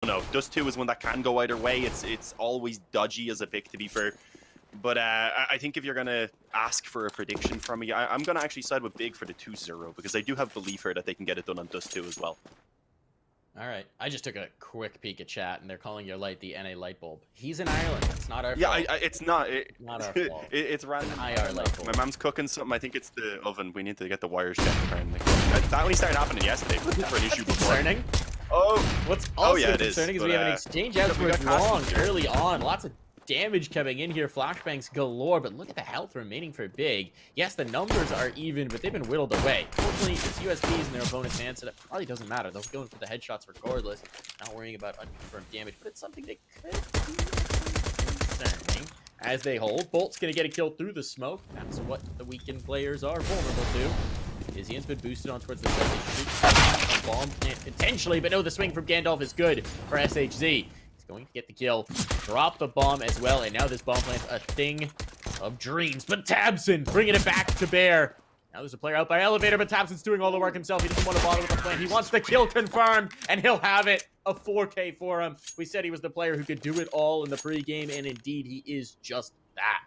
know. Dust 2 is one that can go either way. It's always dodgy as a pick, to be fair. But I think if you're going to ask for a prediction from me, I'm going to actually side with Big for the 2-0, because I do have belief here that they can get it done on Dust 2 as well. All right, I just took a quick peek at chat, and they're calling your light the NA light bulb. He's in Ireland. It's not our fault. Yeah, it's not. Not our fault. It's random. IR light bulb. My mom's cooking something. I think it's the oven. We need to get the wires checked, apparently. That only started happening yesterday. It was never an issue before. Concerning. Oh. What's also yeah, concerning is we have an exchange out towards long early on. Lots of damage coming in here. Flashbangs galore, but look at the health remaining for Big. Yes, the numbers are even, but they've been whittled away. Fortunately, it's USBs in their opponent's hands, so that probably doesn't matter. They'll go in for the headshots regardless, not worrying about unconfirmed damage, but it's something that could be concerning. As they hold, Bolt's going to get a kill through the smoke. That's what the weakened players are vulnerable to. Izzian's been boosted on towards the side. They should a bomb plant potentially, but no, the swing from Gandalf is good for SHZ. Going to get the kill, drop the bomb as well, and now this bomb plant's a thing of dreams. But Tabson bringing it back to bear. Now there's a player out by elevator, but Tabson's doing all the work himself. He doesn't want to bother with the plant. He wants the kill confirmed, and he'll have it. A 4K for him. We said he was the player who could do it all in the pregame, and indeed he is just that.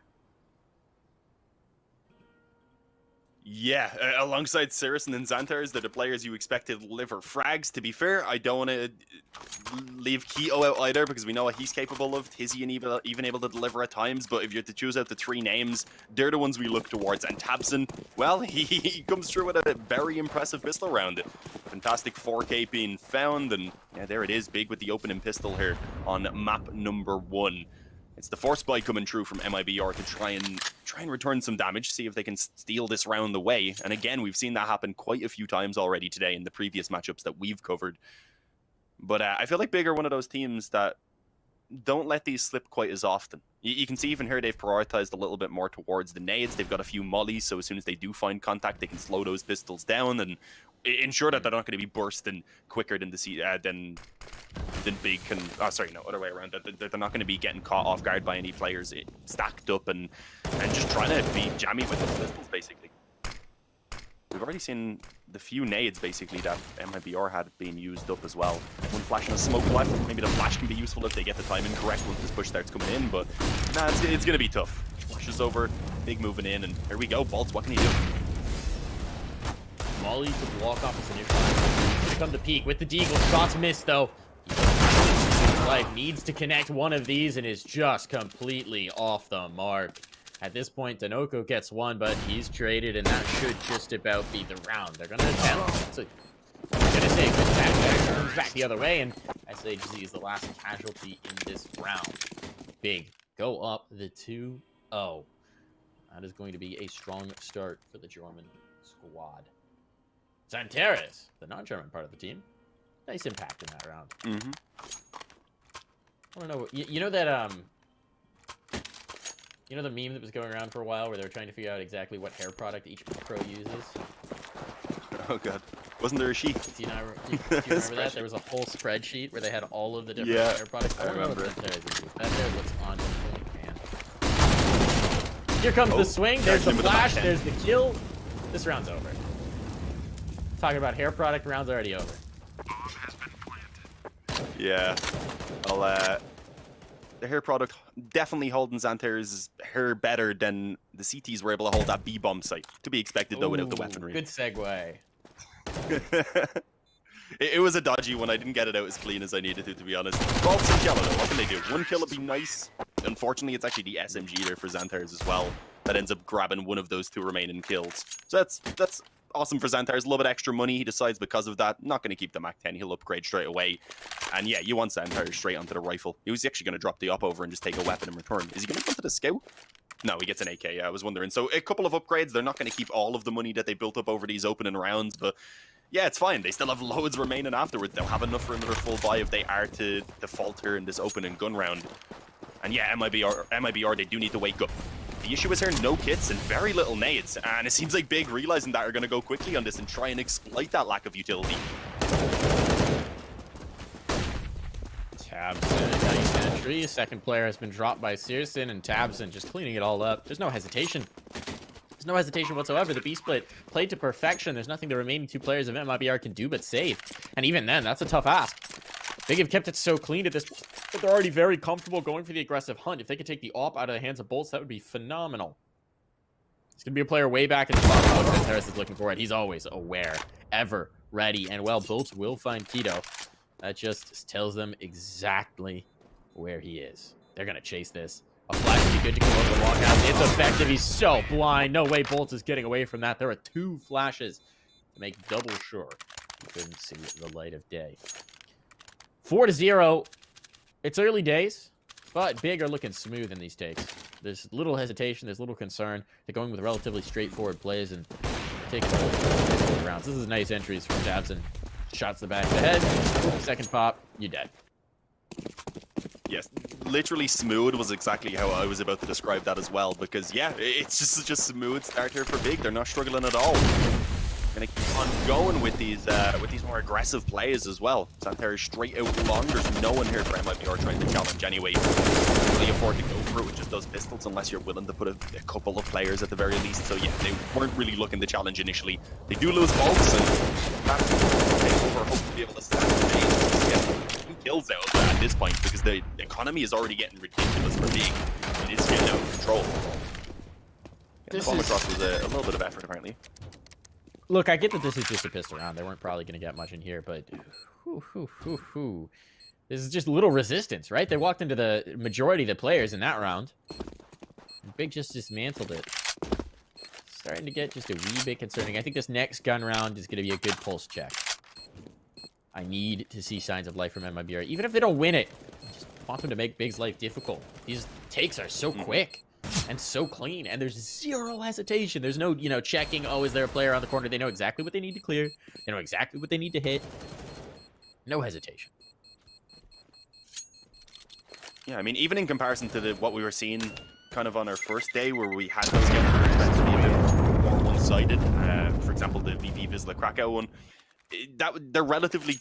Yeah, alongside Saracen and Xanthars, they're the players you expect to deliver frags. To be fair, I don't want to leave Keto out either, because we know what he's capable of. Tizzy and even able to deliver at times, but if you're to choose out the three names, they're the ones we look towards. And Tabson, well, he comes through with a very impressive pistol round. Fantastic 4K being found, and yeah, there it is, Big with the opening pistol here on map number 1. It's the force buy coming through from MIBR to try and return some damage, see if they can steal this round away. And again, we've seen that happen quite a few times already today in the previous matchups that we've covered. But I feel like Big are one of those teams that don't let these slip quite as often. You can see even here they've prioritized a little bit more towards the nades. They've got a few mollies, so as soon as they do find contact, they can slow those pistols down and ensure that they're not going to be bursting quicker than than Big can. Oh, sorry, no, other way around. They're not going to be getting caught off guard by any players stacked up and just trying to be jammy with the pistols, basically. We've already seen the few nades, basically, that MIBR had being used up as well. One flash and a smoke left. Maybe the flash can be useful if they get the timing correct once this push starts coming in, but nah, it's going to be tough. Flashes over, Big moving in, and here we go. Bolts, what can he do? Molly to walk off his initial. He's gonna come to peak with the deagle. Shots missed though. Life needs to connect one of these and is just completely off the mark. At this point, Danoko gets one, but he's traded, and that should just about be the round. They're gonna attempt. So, I'm gonna say good tag there. Comes back the other way, and SHZ is the last casualty in this round. Big go up the 2-0. That is going to be a strong start for the German squad. Xanthars, the non-German part of the team, nice impact in that round. Mm-hmm. I don't know. You know that you know the meme that was going around for a while where they were trying to figure out exactly what hair product each pro uses? Oh god, wasn't there a sheet? Do you remember that? There was a whole spreadsheet where they had all of the different hair products. I remember. That there what's on point, man. Here comes the swing. There's the flash. There's the kill. This round's over. Talking about hair product, round's already over. Yeah, well, the hair product definitely holding Xanthars' hair better than the CTs were able to hold that B-bomb site. To be expected, though, without the weaponry. Good segue. It was a dodgy one. I didn't get it out as clean as I needed to be honest. Bolts and Jello, though, what can they do? One kill would be nice. Unfortunately, it's actually the SMG there for Xanthars as well that ends up grabbing one of those 2 remaining kills. So that's awesome for Xanthars. A little bit extra money. He decides because of that, not going to keep the MAC-10. He'll upgrade straight away. And yeah, you want Xanthars straight onto the rifle. He was actually going to drop the op over and just take a weapon in return. Is he going to go to the scout? No, he gets an AK. Yeah, I was wondering. So a couple of upgrades. They're not going to keep all of the money that they built up over these opening rounds, but yeah, it's fine. They still have loads remaining afterwards. They'll have enough for another full buy if they are to falter in this opening gun round. And yeah, MIBR, they do need to wake up. The issue is here, no kits and very little nades, and it seems like Big realizing that are going to go quickly on this and try and exploit that lack of utility. Tabson, nice entry. Second player has been dropped by Searson, and Tabson just cleaning it all up. There's no hesitation. There's no hesitation whatsoever. The B-split played to perfection. There's nothing the remaining 2 players of MIBR can do but save. And even then, that's a tough ask. Big have kept it so clean at this point, but they're already very comfortable going for the aggressive hunt. If they could take the AWP out of the hands of Bolts, that would be phenomenal. It's going to be a player way back in the top post that Harris is looking for it. He's always aware, ever ready. And, well, Bolts will find Keto. That just tells them exactly where he is. They're going to chase this. A flash would be good to come over the walkout. It's effective. He's so blind. No way Bolts is getting away from that. There are 2 flashes to make double sure he couldn't see the light of day. 4-0. It's early days, but Big are looking smooth in these takes. There's little hesitation. There's little concern. They're going with relatively straightforward plays and taking the rounds. This is nice entries from Tabson. Shots the back of the head. Second pop, you're dead. Yes, literally smooth was exactly how I was about to describe that as well, because yeah, it's just a smooth start here for Big. They're not struggling at all. Gonna keep on going with these more aggressive plays as well. Santerre straight out long. There's no one here for MIBR trying to challenge anyway. You can't really afford to go for it with just those pistols unless you're willing to put a couple of players at the very least. So yeah, they weren't really looking to challenge initially. They do lose Bolts, and that's take over. Hope to be able to stand the get 2 kills out of that at this point, because the economy is already getting ridiculous for Big. It is getting out of control. The bomb across was a little bit of effort apparently. Look, I get that this is just a pistol round. They weren't probably going to get much in here, but this is just a little resistance, right? They walked into the majority of the players in that round. Big just dismantled it. Starting to get just a wee bit concerning. I think this next gun round is going to be a good pulse check. I need to see signs of life from MIBR. Even if they don't win it, I just want them to make Big's life difficult. These takes are so quick and so clean, and there's zero hesitation. There's no, checking, oh, is there a player on the corner? They know exactly what they need to clear. They know exactly what they need to hit. No hesitation. Yeah, I mean, even in comparison to what we were seeing kind of on our first day, where we had those games that to be a bit more one-sided, for example, the VP Vizsla Krakow one, they're relatively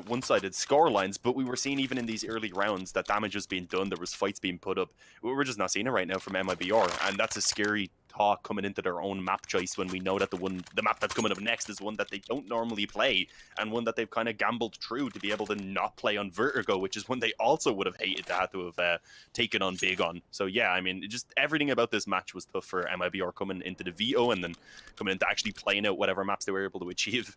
one-sided score lines, but we were seeing even in these early rounds that damage was being done, there was fights being put up. We're just not seeing it right now from MIBR, and that's a scary talk coming into their own map choice when we know that the map that's coming up next is one that they don't normally play, and one that they've kind of gambled through to be able to not play on Vertigo, which is one they also would have hated to have taken on Big on. So yeah, I mean, just everything about this match was tough for MIBR coming into the VO and then coming into actually playing out whatever maps they were able to achieve.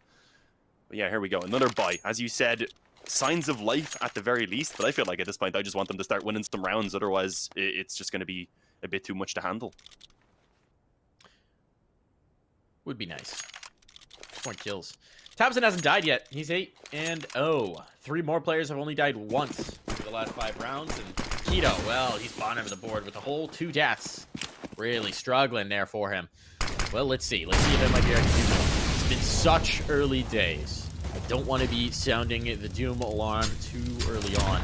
But yeah, here we go. Another bye. As you said, signs of life at the very least, but I feel like at this point I just want them to start winning some rounds. Otherwise, it's just going to be a bit too much to handle. Would be nice. 4 kills. Tabson hasn't died yet. He's 8-0. 3 more players have only died once in the last 5 rounds. And Keto, well, he's bottom of the board with a whole 2 deaths. Really struggling there for him. Well, let's see. Let's see if MIBR can do more. It's been such early days. I don't want to be sounding the doom alarm too early on.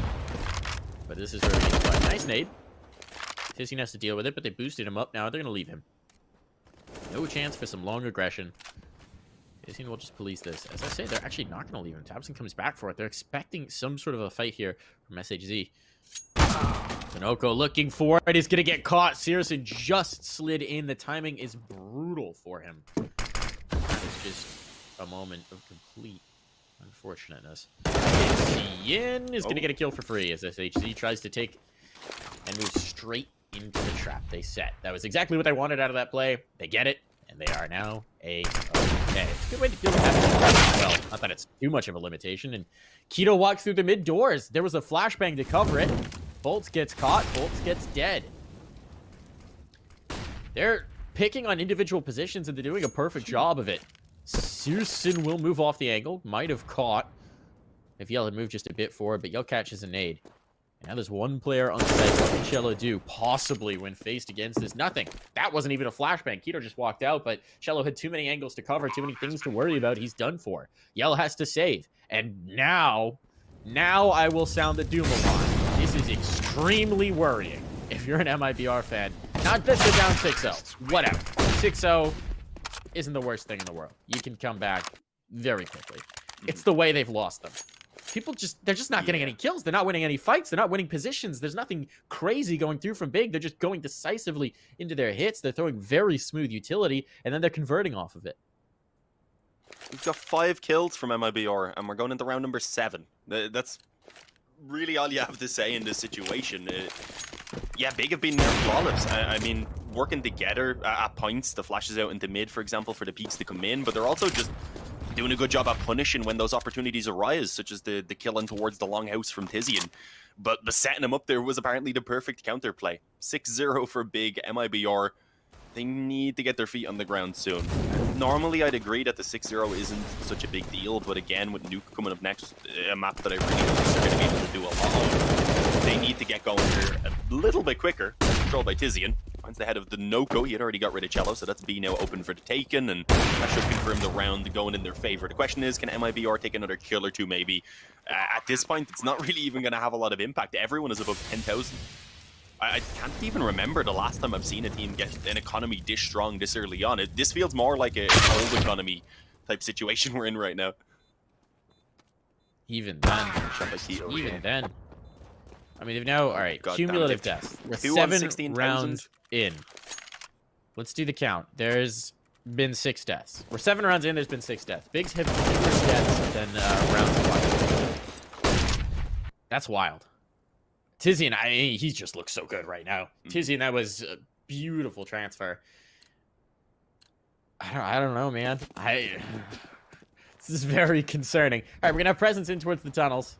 But this is early. Nice nade. Tissing has to deal with it, but they boosted him up now. They're going to leave him. No chance for some long aggression. Tissing will just police this. As I say, they're actually not going to leave him. Tabson comes back for it. They're expecting some sort of a fight here from SHZ. Sunoco looking for it. He's going to get caught. Searson just slid in. The timing is brutal for him. That is just a moment of complete unfortunateness. Yin is going to get a kill for free as SHZ tries to take and move straight into the trap they set. That was exactly what they wanted out of that play. They get it, and they are now A-okay. It's a good way to deal with that. Well, not that it's too much of a limitation. And Keto walks through the mid doors. There was a flashbang to cover it. Bolts gets caught. Bolts gets dead. They're picking on individual positions, and they're doing a perfect job of it. Searson will move off the angle. Might have caught if Yell had moved just a bit forward, but Yell catches a nade. And now there's one player on site. What can Cello do? Possibly when faced against this. Nothing. That wasn't even a flashbang. Keto just walked out, but Cello had too many angles to cover, too many things to worry about. He's done for. Yell has to save. And now I will sound the doom alarm. This is extremely worrying if you're an MIBR fan. Not that they're down 6-0. Whatever. 6-0 isn't the worst thing in the world. You can come back very quickly. It's the way they've lost them. They're just not getting any kills. They're not winning any fights. They're not winning positions. There's nothing crazy going through from Big. They're just going decisively into their hits. They're throwing very smooth utility, and then they're converting off of it. We've got 5 kills from MIBR, and we're going into round number 7. That's really all you have to say in this situation. Yeah, Big have been near flawless. I mean, working together at points, the flashes out into mid, for example, for the peaks to come in, but they're also just doing a good job at punishing when those opportunities arise, such as the killing towards the longhouse from Tizian. But setting him up there was apparently the perfect counterplay. 6-0 for Big. MIBR, they need to get their feet on the ground soon. Normally, I'd agree that the 6-0 isn't such a big deal, but again, with Nuke coming up next, a map that I really don't think they're going to be able to do a lot of, they need to get going here a little bit quicker. Controlled by Tizian. Finds the head of the Noko. He had already got rid of Cello, so that's B now open for the taken, and that should confirm the round going in their favor. The question is, can MIBR take another kill or two, maybe? At this point, it's not really even going to have a lot of impact. Everyone is above 10,000. I can't even remember the last time I've seen a team get an economy this strong this early on. This feels more like an old economy type situation we're in right now. Even then. Even then. I mean, they've now, all right, cumulative deaths. We're 7 rounds in. Let's do the count. There's been 6 deaths. We're 7 rounds in, there's been 6 deaths. Bigs have fewer deaths than rounds won. That's wild. Tizian, he just looks so good right now. Tizian, that was a beautiful transfer. I don't know, man. This is very concerning. All right, we're going to have presence in towards the tunnels.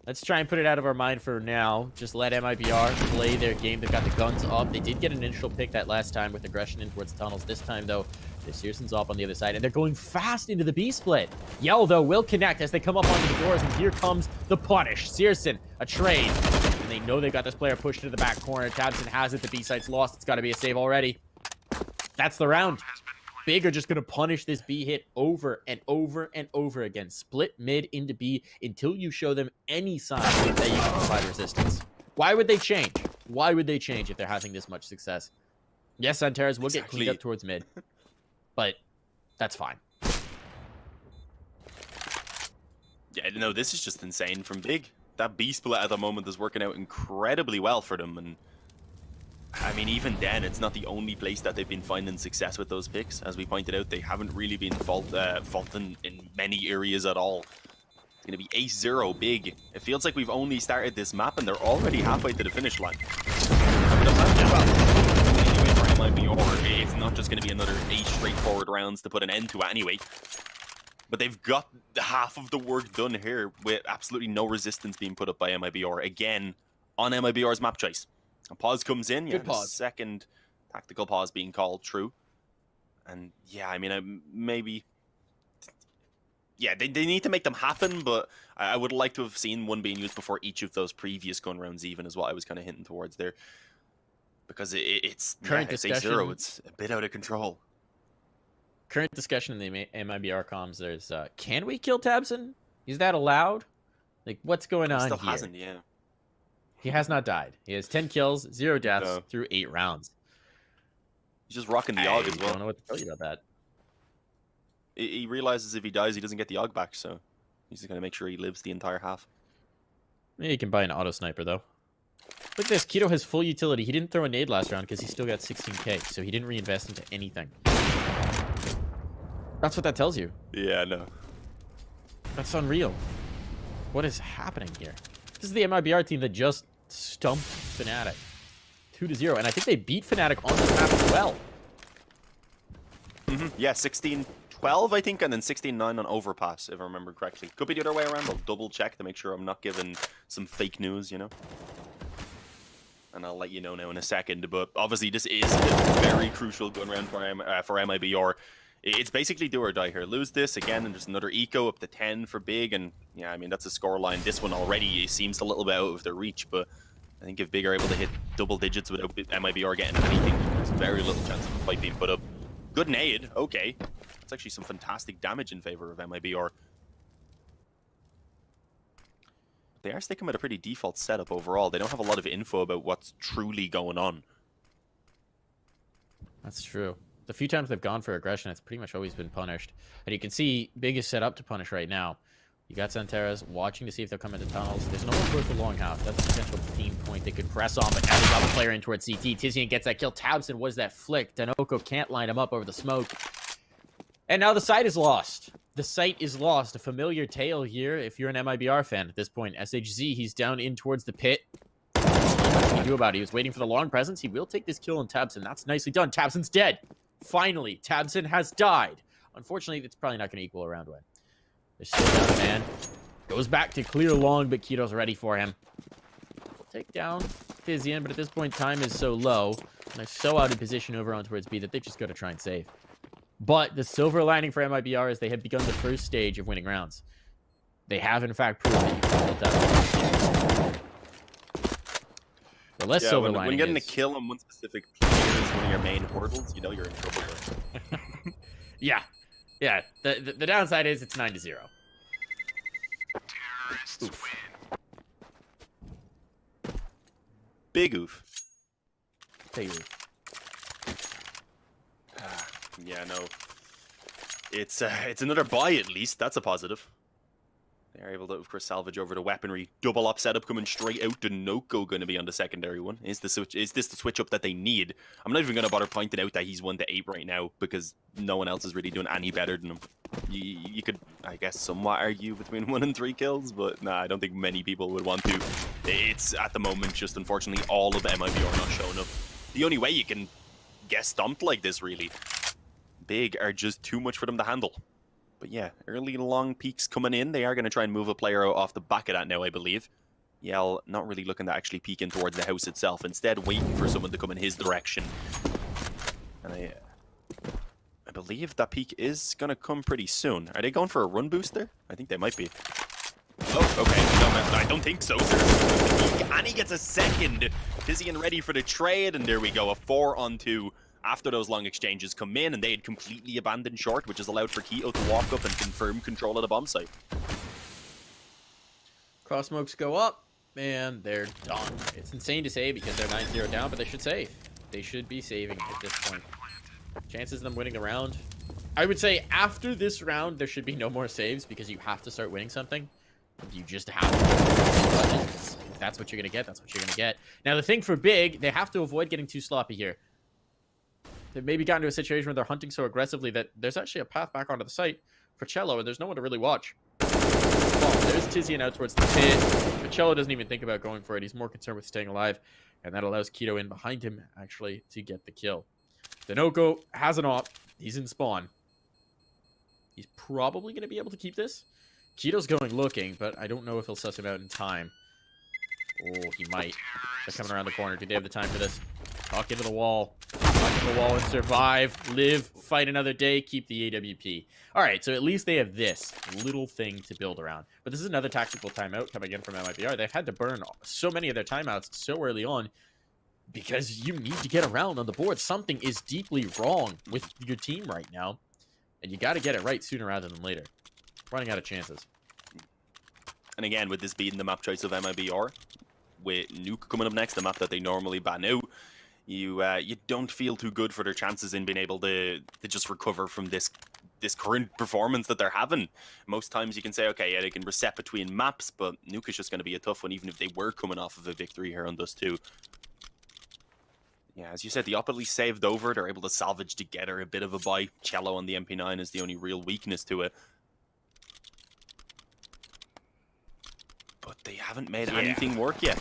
Let's try and put it out of our mind for now. Just let MIBR play their game. They've got the guns up. They did get an initial pick that last time with aggression in towards the tunnels. This time, though, the Searson's off on the other side, and they're going fast into the B split. Yell, though, will connect as they come up onto the doors, and here comes the punish. Searson, a trade. And they know they've got this player pushed into the back corner. Tabson has it. The B site's lost. It's got to be a save already. That's the round. Big are just going to punish this B hit over and over and over again. Split mid into B until you show them any sign that you can provide resistance. Why would they change? Why would they change if they're having this much success? Yes, Santeras will get cleaned up towards mid, but that's fine. Yeah, no, this is just insane from Big. That B split at the moment is working out incredibly well for them, and I mean, even then, it's not the only place that they've been finding success with those picks. As we pointed out, they haven't really been faulting in many areas at all. It's going to be 8-0 Big. It feels like we've only started this map, and they're already halfway to the finish line. Anyway, for MIBR, it's not just going to be another 8 straightforward rounds to put an end to it anyway. But they've got half of the work done here with absolutely no resistance being put up by MIBR. Again, on MIBR's map choice. A pause comes in, yeah, pause. Second tactical pause being called true. And yeah, I mean, maybe... Yeah, they need to make them happen, but I would like to have seen one being used before each of those previous gun rounds even, is what I was kind of hinting towards there. Because it's 8-0, it's a bit out of control. Current discussion in the MIBR comms, there's, can we kill Tabson? Is that allowed? Like, what's going on here? Still hasn't, yeah. He has not died. He has 10 kills, 0 deaths through 8 rounds. He's just rocking the AUG as well. I don't know what to tell you about that. He realizes if he dies, he doesn't get the AUG back, so he's just going to make sure he lives the entire half. Maybe you can buy an auto sniper, though. Look at this. Keto has full utility. He didn't throw a nade last round because he still got 16k, so he didn't reinvest into anything. That's what that tells you. Yeah, no. That's unreal. What is happening here? This is the MIBR team that just stumped Fnatic 2-0, and I think they beat Fnatic on this map as well. Yeah, 16-12, I think, and then 16-9 on Overpass, if I remember correctly. Could be the other way around. I'll double check to make sure I'm not giving some fake news, you know? And I'll let you know now in a second, but obviously this is a very crucial gun round for MIBR. It's basically do or die here. Lose this again, and there's another eco up to 10 for Big, and yeah, I mean, that's a scoreline. This one already seems a little bit out of their reach, but I think if Big are able to hit double digits without MIBR getting anything, there's very little chance of a fight being put up. Good nade, okay. That's actually some fantastic damage in favor of MIBR. They are sticking with a pretty default setup overall. They don't have a lot of info about what's truly going on. That's true. The few times they've gone for aggression, it's pretty much always been punished. And you can see Big is set up to punish right now. You got Santeras watching to see if they'll come into tunnels. There's no one towards the longhouse. That's a potential team point they could press on, but now they got a player in towards CT. Tizian gets that kill. Tabson was that flick. Danoko can't line him up over the smoke. And now the site is lost. The site is lost. A familiar tale here if you're an MIBR fan at this point. SHZ, he's down in towards the pit. What can he do about it? He was waiting for the long presence. He will take this kill on Tabson. That's nicely done. Tabson's dead. Finally, Tabson has died. Unfortunately, it's probably not going to equal a round win. There's still down a man. Goes back to clear long, but Keto's ready for him. We'll take down Tizian, but at this point, time is so low. And they're so out of position over on towards B that they just got to try and save. But the silver lining for MIBR is they have begun the first stage of winning rounds. They have, in fact, proven that you can build that. The less silver lining when getting is... a kill on one specific player is one of your main hurdles, you know you're in trouble there. Yeah. Yeah. The downside is it's 9-0. Oof. Big oof. Big oof. Yeah, no. It's another buy at least. That's a positive. They're able to, of course, salvage over the weaponry. Double up setup coming straight out. The Noko going to be on the secondary one. Is this the switch up that they need? I'm not even going to bother pointing out that he's 1-8 right now because no one else is really doing any better than him. You could, I guess, somewhat argue between 1 and 3 kills, but nah, I don't think many people would want to. It's, at the moment, just unfortunately all of MIBR not showing up. The only way you can get stomped like this, really, Big are just too much for them to handle. But yeah, early long peaks coming in. They are going to try and move a player out off the back of that now, I believe. Yell not really looking to actually peek in towards the house itself. Instead, waiting for someone to come in his direction. And I believe that peak is going to come pretty soon. Are they going for a run booster? I think they might be. Oh, okay. No, I don't think so. And he gets a second. Tizian ready for the trade. And there we go. A 4-on-2. After those long exchanges come in, and they had completely abandoned short, which has allowed for Keto to walk up and confirm control of the bomb site. Cross smokes go up, and they're done. It's insane to say because they're 9-0 down, but they should save. They should be saving at this point. Chances of them winning the round. I would say after this round, there should be no more saves because you have to start winning something. You just have to. If that's what you're going to get, that's what you're going to get. Now, the thing for Big, they have to avoid getting too sloppy here. They've maybe gotten to a situation where they're hunting so aggressively that there's actually a path back onto the site for Cello, and there's no one to really watch. Well, there's Tizian out towards the pit, but Cello doesn't even think about going for it. He's more concerned with staying alive, and that allows Keto in behind him, actually, to get the kill. Denoco has an op. He's in spawn. He's probably going to be able to keep this. Keto's going looking, but I don't know if he'll suss him out in time. Oh, he might. They're coming around the corner. Do they have the time for this? Talk into the wall. Talk into the wall and survive. Live. Fight another day. Keep the AWP. All right, so at least they have this little thing to build around. But this is another tactical timeout coming in from MIBR. They've had to burn so many of their timeouts so early on because you need to get around on the board. Something is deeply wrong with your team right now, and you got to get it right sooner rather than later. Running out of chances. And again, with this being the map choice of MIBR, with Nuke coming up next, the map that they normally ban out, you don't feel too good for their chances in being able to just recover from this current performance that they're having. Most times you can say, okay, yeah, they can reset between maps, but Nuke is just going to be a tough one, even if they were coming off of a victory here on Dust 2. Yeah, as you said, the op at least saved over. They're able to salvage together a bit of a buy. Cello on the MP9 is the only real weakness to it. But they haven't made anything work yet.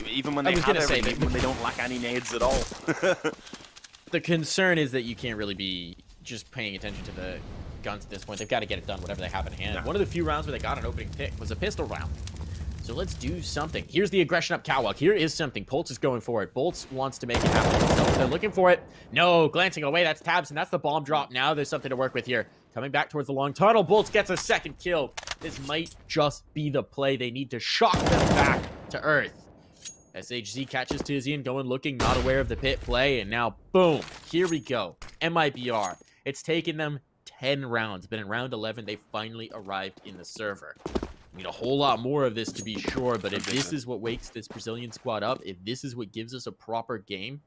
Even when they have everything, even when they don't lack any nades at all. The concern is that you can't really be just paying attention to the guns at this point. They've got to get it done, whatever they have in hand. One of the few rounds where they got an opening pick was a pistol round. So let's do something. Here's the aggression up Catwalk. Here is something. Boltz is going for it. Boltz wants to make it happen himself. They're looking for it. No, glancing away. That's Tabs, and that's the bomb drop. Now there's something to work with here. Coming back towards the long tunnel. Boltz gets a second kill. This might just be the play. They need to shock them back to earth. SHZ catches Tizian going looking, not aware of the pit play, and now, boom, here we go. MIBR. It's taken them 10 rounds, but in round 11, they finally arrived in the server. I need a whole lot more of this to be sure, but if this is what wakes this Brazilian squad up, if this is what gives us a proper game,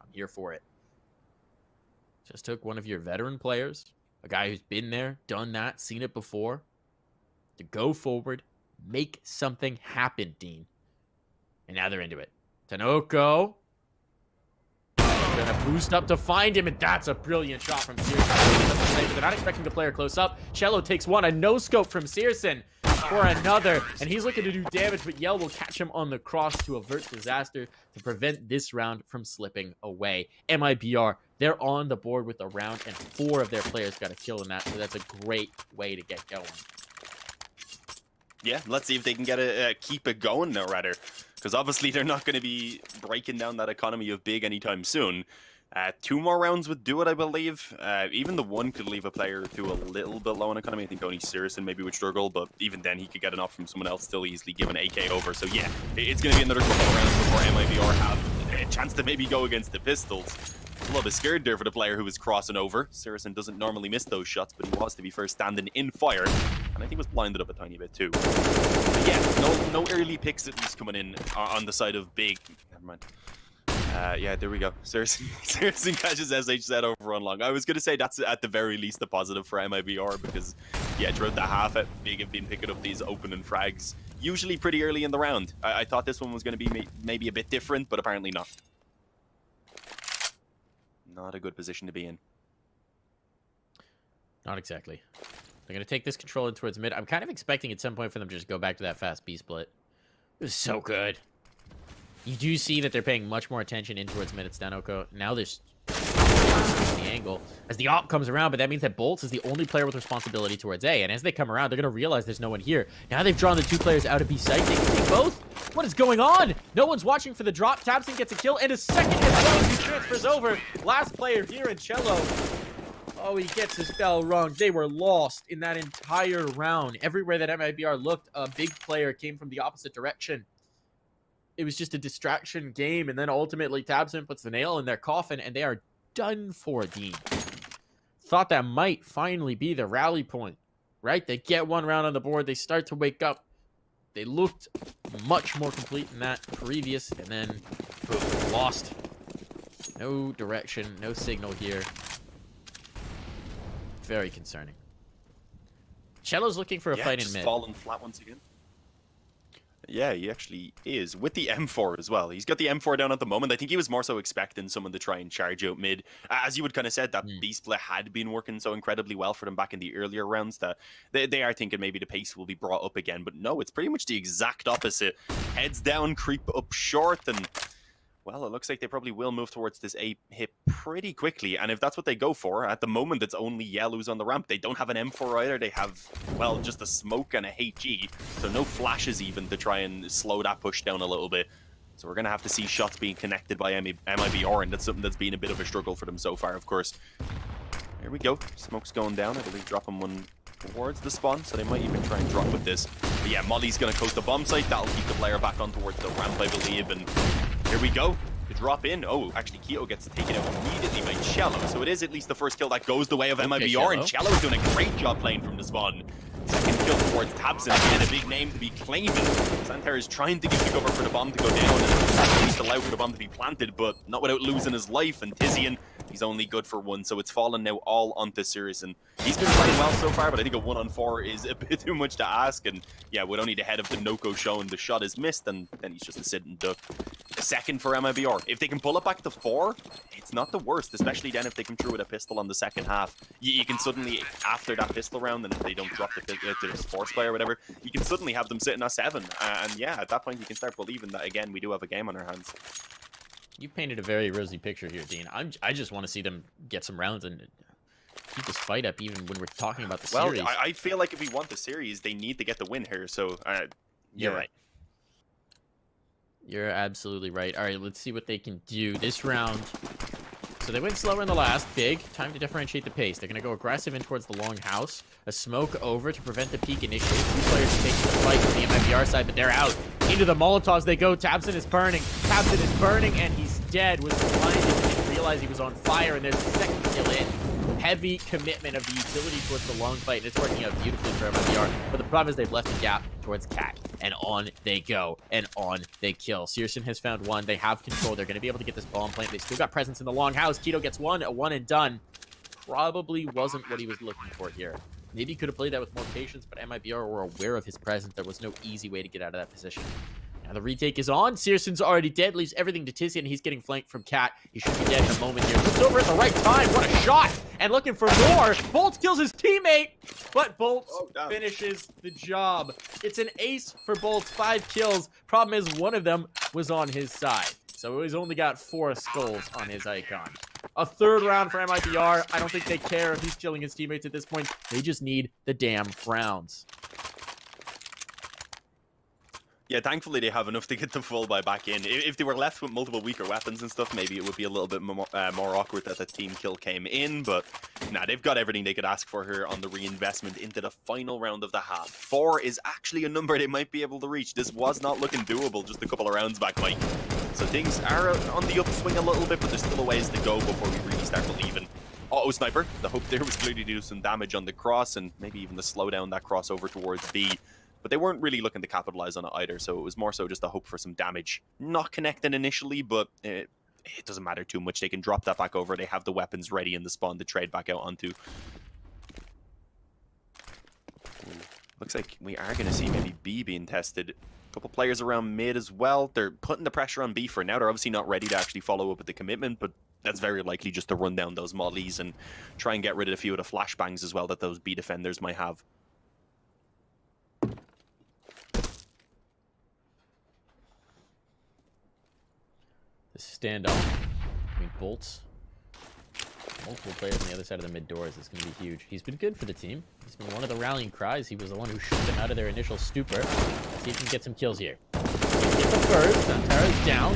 I'm here for it. Just took one of your veteran players, a guy who's been there, done that, seen it before, to go forward, make something happen, Dean. And now they're into it. Tanoko. They're gonna boost up to find him, and that's a brilliant shot from Searson. They're not expecting the player close up. Cello takes one, a no-scope from Searson for another, and he's looking to do damage, but Yell will catch him on the cross to avert disaster to prevent this round from slipping away. MIBR, they're on the board with a round, and 4 of their players got a kill in that, so that's a great way to get going. Yeah, let's see if they can get keep it going now, rather. Because obviously they're not going to be breaking down that economy of big anytime soon. 2 more rounds would do it, I believe. Even the one could leave a player to a little bit low on economy. I think only Searson maybe would struggle, but even then he could get enough from someone else, still easily give an AK over. So yeah, it's going to be another couple of rounds before MIBR have a chance to maybe go against the Pistols. A little bit scared there for the player who was crossing over. Searson doesn't normally miss those shots, but he was, to be fair, standing in fire. And I think was blinded up a tiny bit too. But yeah, no early picks at least coming in on the side of big. Never mind. Yeah, there we go. Searson catches SHZ over on long. I was going to say that's at the very least a positive for MIBR because, yeah, throughout the half, Big have been picking up these opening frags, usually pretty early in the round. I thought this one was going to be maybe a bit different, but apparently not. Not a good position to be in. Not exactly. They're going to take this control in towards mid. I'm kind of expecting at some point for them to just go back to that fast B split. It was so good. You do see that they're paying much more attention in towards mid at Stanoko. Now there's the angle as the op comes around, but that means that Bolts is the only player with responsibility towards A. And as they come around, they're going to realize there's no one here. Now they've drawn the 2 players out of B site. They can take both. What is going on? No one's watching for the drop. Tabson gets a kill, and a second gets going. He transfers over. Last player here in Cello. Oh, he gets his spell wrong. They were lost in that entire round. Everywhere that MIBR looked, a big player came from the opposite direction. It was just a distraction game, and then ultimately Tabson puts the nail in their coffin, and they are done for, Dean. Thought that might finally be the rally point, right? They get 1 round on the board. They start to wake up. They looked much more complete than that previous, and then boom, lost. No direction, no signal here. Very concerning. Cello's looking for a fight in mid. Falling flat once again. Yeah, he actually is. With the M4 as well. He's got the M4 down at the moment. I think he was more so expecting someone to try and charge out mid. As you would kind of said, that B split had been working so incredibly well for them back in the earlier rounds that they are thinking maybe the pace will be brought up again. But no, it's pretty much the exact opposite. Heads down, creep up short, and well, it looks like they probably will move towards this A hit pretty quickly. And if that's what they go for, at the moment, it's only Yell who's on the ramp. They don't have an M4 either. They have, well, just a smoke and a HG. So no flashes even to try and slow that push down a little bit. So we're going to have to see shots being connected by MIBR, and that's something that's been a bit of a struggle for them so far, of course. There we go. Smoke's going down. I believe dropping one towards the spawn, so they might even try and drop with this. But yeah, Molly's going to coast the bomb site. That'll keep the player back on towards the ramp, I believe, and here we go. The drop in. Oh, actually, Keto gets taken out immediately by Cello. So it is at least the first kill that goes the way of MIBR, and Cello's doing a great job playing from the spawn. Second kill towards Tabson. Again, a big name to be claiming. Santer is trying to give the cover for the bomb to go down, and at least allow for the bomb to be planted, but not without losing his life. And Tizian, he's only good for 1, so it's fallen now all onto Sirius. And he's been playing well so far, but I think a 1-on-4 is a bit too much to ask. And yeah, with only the head of the Noko shown, the shot is missed, and then he's just a sit and duck. A second for MIBR. If they can pull it back to 4, it's not the worst, especially then if they come through with a pistol on the second half. You can suddenly, after that pistol round, and if they don't drop the force play or whatever, you can suddenly have them sitting at 7. And yeah, at that point you can start believing that, again, we do have a game on our hands. You painted a very rosy picture here, Dean. I just want to see them get some rounds and keep this fight up even when we're talking about the series. Well, I feel like if we want the series, they need to get the win here, so you're right. You're absolutely right. All right, let's see what they can do this round. So they went slower in the last. Big. Time to differentiate the pace. They're going to go aggressive in towards the long house. A smoke over to prevent the peek initially. 2 players taking the fight from the MIBR side, but they're out. Into the Molotovs they go. Tabson is burning. Tabson is burning, and he's dead. Was blinded. Didn't realize he was on fire, and there's a second kill in. Heavy commitment of the utility towards the long fight, and it's working out beautifully for MIBR. But the problem is they've left a gap towards Cat, and on they go, and on they kill. Searson has found 1. They have control. They're going to be able to get this bomb plant. They still got presence in the long house. Keto gets 1, a 1 and done. Probably wasn't what he was looking for here. Maybe he could have played that with more patience, but MIBR were aware of his presence. There was no easy way to get out of that position. Now the retake is on. Searson's already dead, leaves everything to Tizian. He's getting flanked from Cat. He should be dead in a moment here. Looks over at the right time. What a shot! And looking for more. Bolts kills his teammate, but Bolts finishes the job. It's an ace for Bolts. 5 kills. Problem is, one of them was on his side. So he's only got 4 skulls on his icon. A 3rd round for MIBR. I don't think they care if he's killing his teammates at this point. They just need the damn rounds. Yeah, thankfully they have enough to get the full buy back in. If they were left with multiple weaker weapons and stuff, maybe it would be a little bit more awkward that the team kill came in. But nah, they've got everything they could ask for here on the reinvestment into the final round of the half. 4 is actually a number they might be able to reach. This was not looking doable just a couple of rounds back, Mike. So things are on the upswing a little bit, but there's still a ways to go before we really start believing. Uh-oh, Sniper. The hope there was clearly to do some damage on the cross and maybe even to slow down that crossover towards B. But they weren't really looking to capitalize on it either, so it was more so just a hope for some damage. Not connecting initially, but it doesn't matter too much. They can drop that back over. They have the weapons ready in the spawn to trade back out onto. Ooh, looks like we are going to see maybe B being tested. A couple players around mid as well. They're putting the pressure on B for now. They're obviously not ready to actually follow up with the commitment, but that's very likely just to run down those mollies and try and get rid of a few of the flashbangs as well that those B defenders might have. Standoff between Bolts. Multiple players on the other side of the mid doors is going to be huge. He's been good for the team. He's been one of the rallying cries. He was the one who shook them out of their initial stupor. Let's see if he can get some kills here. Get the first. Santara's down.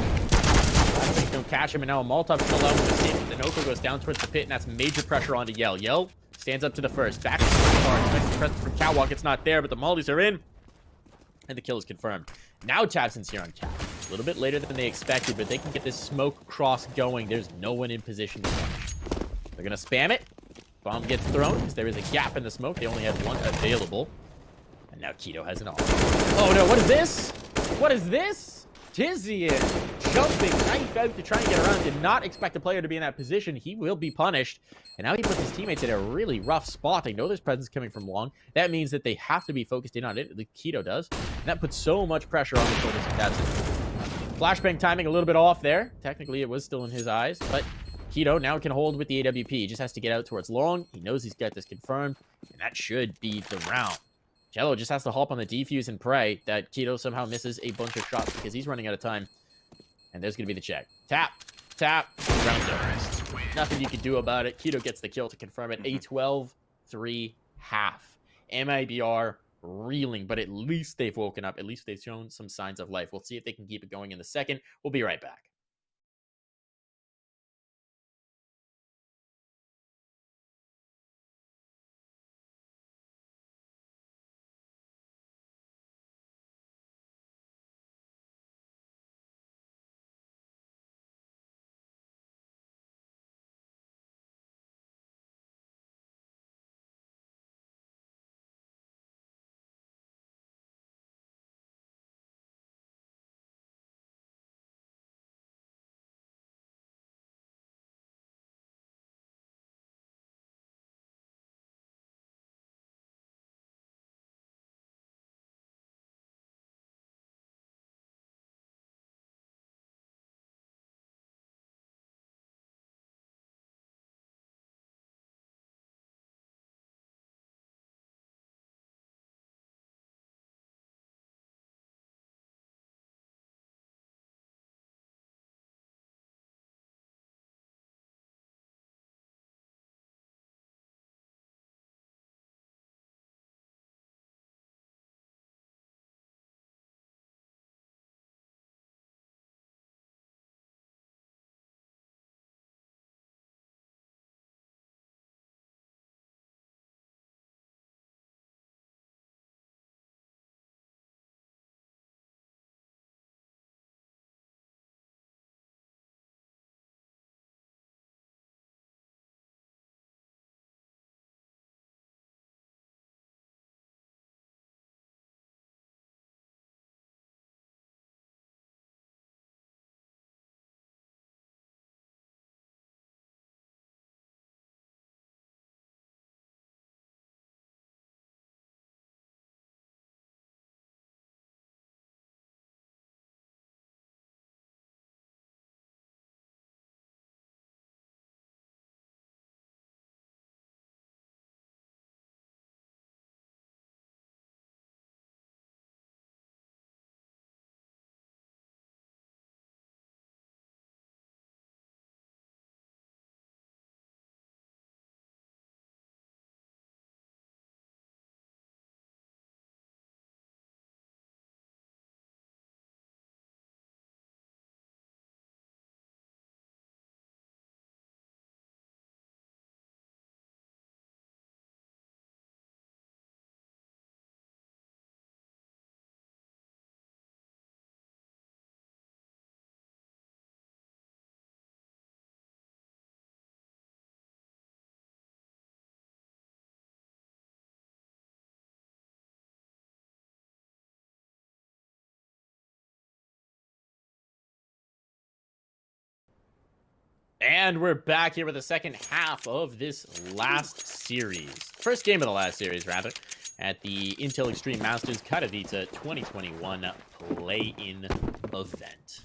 They don't catch him, and now a Molotov still out with the safety. The Noko goes down towards the pit, and that's major pressure onto Yell. Yell stands up to the first. Back to the car. Expects the press from Catwalk. It's not there, but the mollies are in. And the kill is confirmed. Now Tabson's here on Cat. A little bit later than they expected, but they can get this smoke cross going. There's no one in position to punish. They're going to spam it. Bomb gets thrown because there is a gap in the smoke. They only have one available. And now Keto has an ult. Oh no, what is this? What is this? Tizian jumping knife out to try and get around. Did not expect a player to be in that position. He will be punished. And now he puts his teammates in a really rough spot. They know there's presence coming from long. That means that they have to be focused in on it. At least Keto does. And that puts so much pressure on the shoulders of Tabson. Flashbang timing a little bit off there. Technically, it was still in his eyes. But Keto now can hold with the AWP. He just has to get out towards long. He knows he's got this confirmed. And that should be the round. Jello just has to hop on the defuse and pray that Keto somehow misses a bunch of shots because he's running out of time. And there's going to be the check. Tap. Tap. Round's over. Nothing you can do about it. Keto gets the kill to confirm it. A 12-3 half. MIBR reeling, but at least they've woken up. At least they've shown some signs of life. We'll see if they can keep it going in the second. We'll be right back. And we're back here with the second half of this last series. First game of the last series, rather, at the Intel Extreme Masters Katowice 2021 play-in event.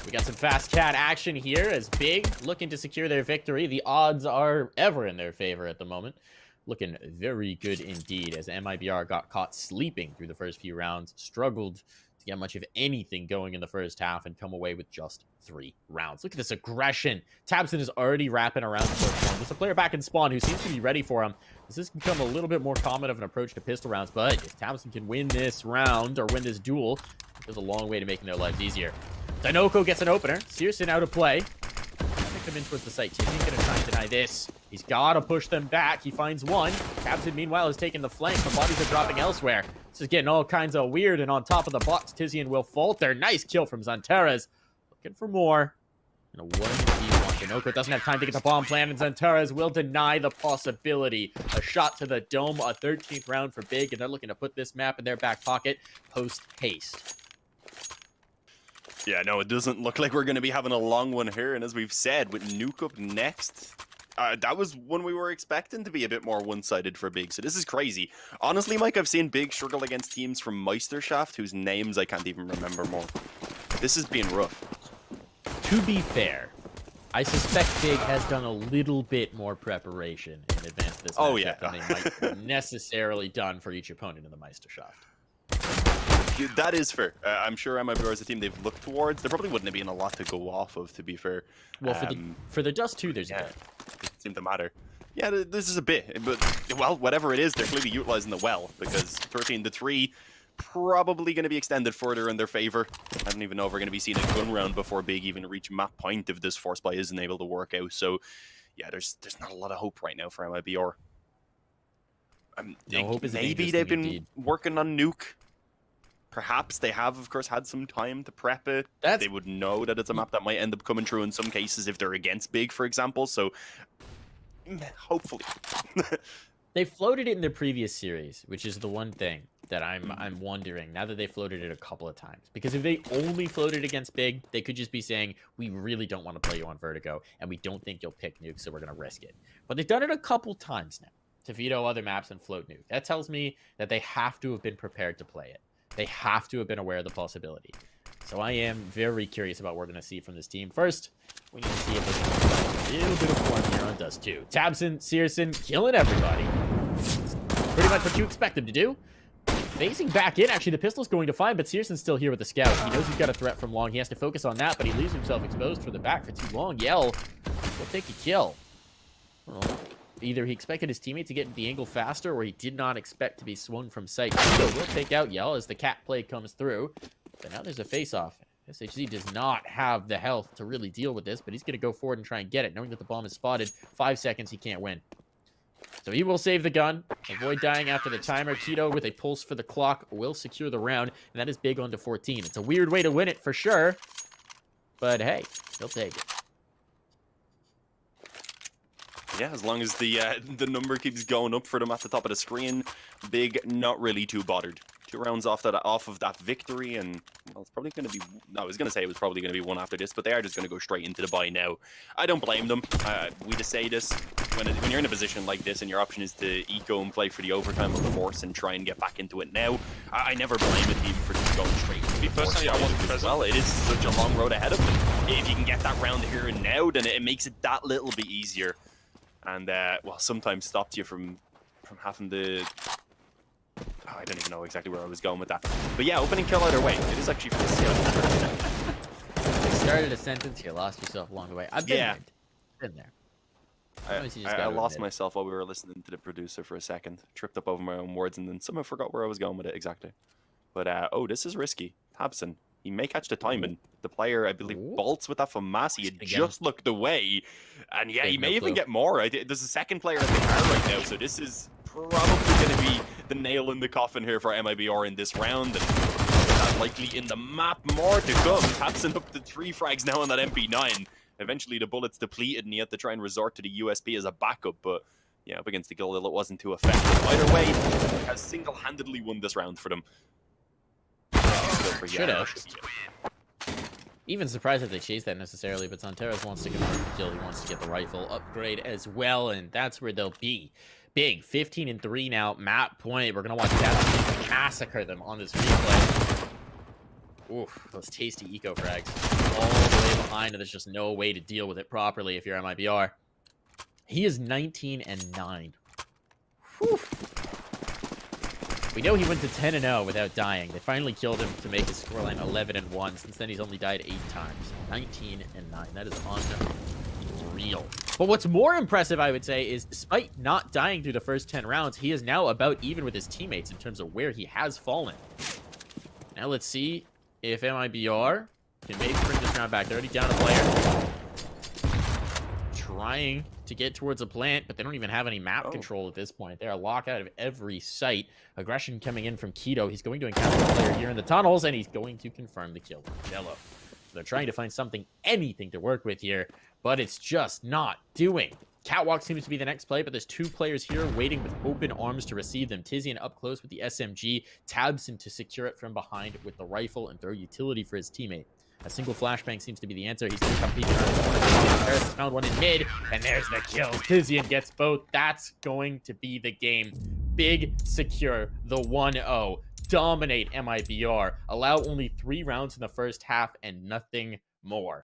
We got some fast cat action here as Big looking to secure their victory. The odds are ever in their favor at the moment. Looking very good indeed as MIBR got caught sleeping through the first few rounds, struggled to get much of anything going in the first half and come away with just 3 rounds. Look at this aggression. Tabson is already wrapping around the first one. There's a player back in spawn who seems to be ready for him. This has become a little bit more common of an approach to pistol rounds, but if Tabson can win this round or win this duel, it goes a long way to making their lives easier. Dinoco gets an opener. Searson out of play. Come in towards the site. Tizian's going to try and deny this. He's got to push them back. He finds one. Tabson, meanwhile, is taking the flank. The bodies are dropping elsewhere. This is getting all kinds of weird, and on top of the box, Tizian will falter. Nice kill from Zantares. Looking for more. And a 1v1. Dinoco doesn't have time to get the bomb plan, and Zantares will deny the possibility. A shot to the dome, a 13th round for Big, and they're looking to put this map in their back pocket post-haste. Yeah, no, it doesn't look like we're going to be having a long one here. And as we've said, with Nuke up next, that was one we were expecting to be a bit more one-sided for Big. So this is crazy. Honestly, Mike, I've seen Big struggle against teams from Meisterschaft whose names I can't even remember more. This has been rough. To be fair, I suspect Big has done a little bit more preparation in advance of this matchup than they might have necessarily done for each opponent in the Meisterschaft. That is fair. I'm sure MIBR is a team they've looked towards. There probably wouldn't have been a lot to go off of, to be fair. Well, for the Dust 2, there's a bit. It doesn't seem to matter. Yeah, this is a bit. But, well, whatever it is, they're clearly utilizing the well, because 13-3 probably going to be extended further in their favor. I don't even know if we're going to be seeing a gun round before Big even reach map point if this force buy isn't able to work out. So, yeah, there's not a lot of hope right now for MIBR. No hope is maybe they've been working on Nuke. Perhaps they have, of course, had some time to prep it. They would know that it's a map that might end up coming true in some cases if they're against Big, for example. So, hopefully. They floated it in the previous series, which is the one thing that I'm wondering, now that they floated it a couple of times. Because if they only floated against Big, they could just be saying, we really don't want to play you on Vertigo, and we don't think you'll pick Nuke, so we're going to risk it. But they've done it a couple times now to veto other maps and float Nuke. That tells me that they have to have been prepared to play it. They have to have been aware of the possibility. So I am very curious about what we're going to see from this team. First, we need to see if there's a little bit of form here on Dust 2. Tabson, Searson, killing everybody. Pretty much what you expect him to do. Facing back in, actually, the pistol's going to find, but Searson's still here with the scout. He knows he's got a threat from long. He has to focus on that, but he leaves himself exposed for the back for too long. Yell will take a kill. Well, either he expected his teammate to get the angle faster, or he did not expect to be swung from sight. So we'll take out Yell as the cat play comes through. But now there's a face-off. SHZ does not have the health to really deal with this, but he's going to go forward and try and get it, knowing that the bomb is spotted. 5 seconds, he can't win. So he will save the gun, avoid dying after the timer. Tito with a pulse for the clock will secure the round, and that is Big on to 14. It's a weird way to win it for sure, but hey, he'll take it. Yeah, as long as the number keeps going up for them at the top of the screen, Big not really too bothered. 2 rounds off of that victory, and well, it's probably going to be. I was going to say it was probably going to be one after this, but they are just going to go straight into the buy now. I don't blame them. We just say this when you're in a position like this, and your option is to eco and play for the overtime of the force and try and get back into it now. I never blame a team for just going straight into the force. Personally, I wasn't present. Well, it is such a long road ahead of them. If you can get that round here and now, then it makes it that little bit easier. And, well, sometimes stopped you from having to... Oh, I don't even know exactly where I was going with that. But yeah, opening kill either way. It is actually for the skill. You started a sentence, you lost yourself along the way. I've been there. Been there. I lost myself while we were listening to the producer for a second. Tripped up over my own words and then somehow forgot where I was going with it exactly. But, oh, this is risky. Tabson. He may catch the timing. The player, I believe, bolts with that from Massey. He had just looked away. And yeah, he may even get more. There's a second player at the car right now, so this is probably going to be the nail in the coffin here for MIBR in this round. And that's likely in the map. More to come. Tabson up to 3 frags now on that MP9. Eventually the bullet's depleted and he had to try and resort to the USP as a backup, but yeah, up against the Gildil it wasn't too effective. Either way, has single-handedly won this round for them. Should have. Even surprised that they chased that necessarily, but Santeros wants to confirm the kill. He wants to get the rifle upgrade as well, and that's where they'll be. Big 15-3 now. Map point. We're gonna watch that massacre them on this replay. Oof, those tasty eco frags all the way behind, and there's just no way to deal with it properly if you're MIBR. He is 19-9. Whew. We know he went to 10-0 without dying. They finally killed him to make his scoreline 11-1. Since then, he's only died 8 times. 19-9. That is unreal. But what's more impressive, I would say, is despite not dying through the first 10 rounds, he is now about even with his teammates in terms of where he has fallen. Now let's see if MIBR can maybe bring this round back. They're already down a player. Trying to get towards a plant, but they don't even have any map control at this point. They're locked out of every site. Aggression coming in from Keto. He's going to encounter a player here in the tunnels, and he's going to confirm the kill with Jello. They're trying to find something, anything to work with here, but it's just not doing. Catwalk seems to be the next play, but there's 2 players here waiting with open arms to receive them. Tizian up close with the SMG, Tabson to secure it from behind with the rifle and throw utility for his teammate. A single flashbang seems to be the answer. He's going to come peeking around the corner. Harris has found one in mid, and there's the kill. Tizian gets both. That's going to be the game. Big secure the 1-0. Dominate MIBR. Allow only 3 rounds in the first half and nothing more.